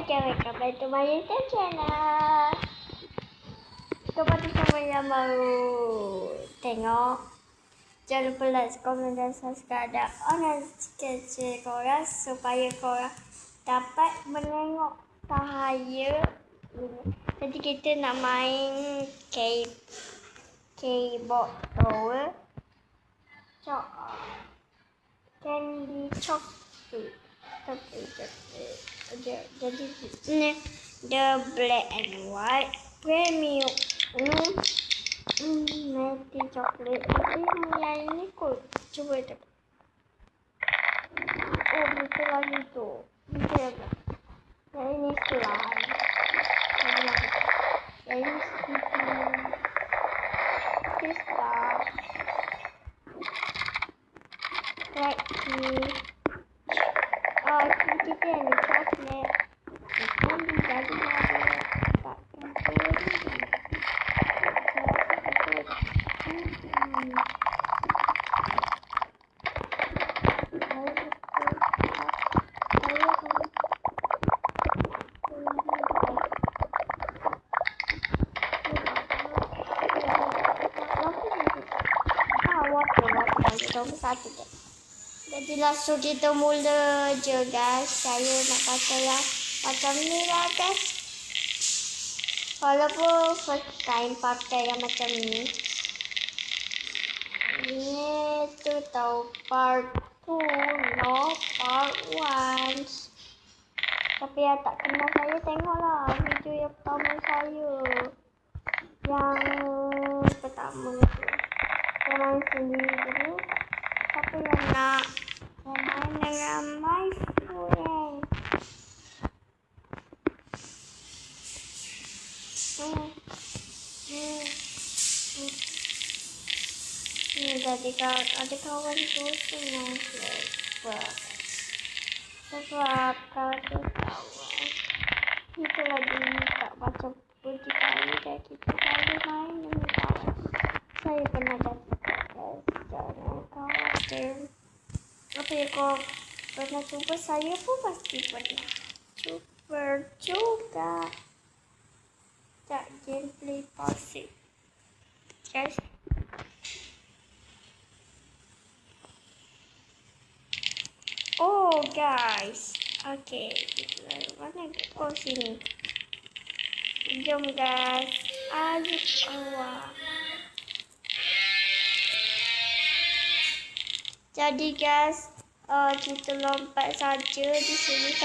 welcome back to my YouTube channel. Kepada semua yang baru tengok, jangan lupa like, komen dan subscribe dan on kecil korang supaya korang dapat menengok cahaya ini. Jadi kita nak main keyboard tower candy chocolate. Jadi ni the black and white premium nanti coklat. Jadi yang ini kot cuba tu. Oh betul lagi tu. Betul tak? Yang ini slime. Yang ini sticky. Kristal. Cracky. Kita yang ni coklat. Kita jadi tak satu je. Jadi langsung kita mula je guys. Saya nak pakai yang macam ni lah guys. Walaupun first time pakai yang macam ni. Ini tu tahu part 2 no part 1. Tapi yang tak kenal saya tengoklah video yang pertama saya. Yang pertama tu. Saya main sendiri dulu. Siapa yang nak main dengan my friend? Jadi ada kawan tu senang sebab kawan tu kawan kita lagi tak baca puji kali dan kita selalu main dengan kawan. Saya pernah dapat jangan khawatir. Apa yang kau pernah cuba, saya pun pasti pernah cuba juga. Tak gameplay pasif guys. Oh guys, okay, mana kau sini? Jom guys, ayo keluar. Jadi guys, kita lompat saja di sini.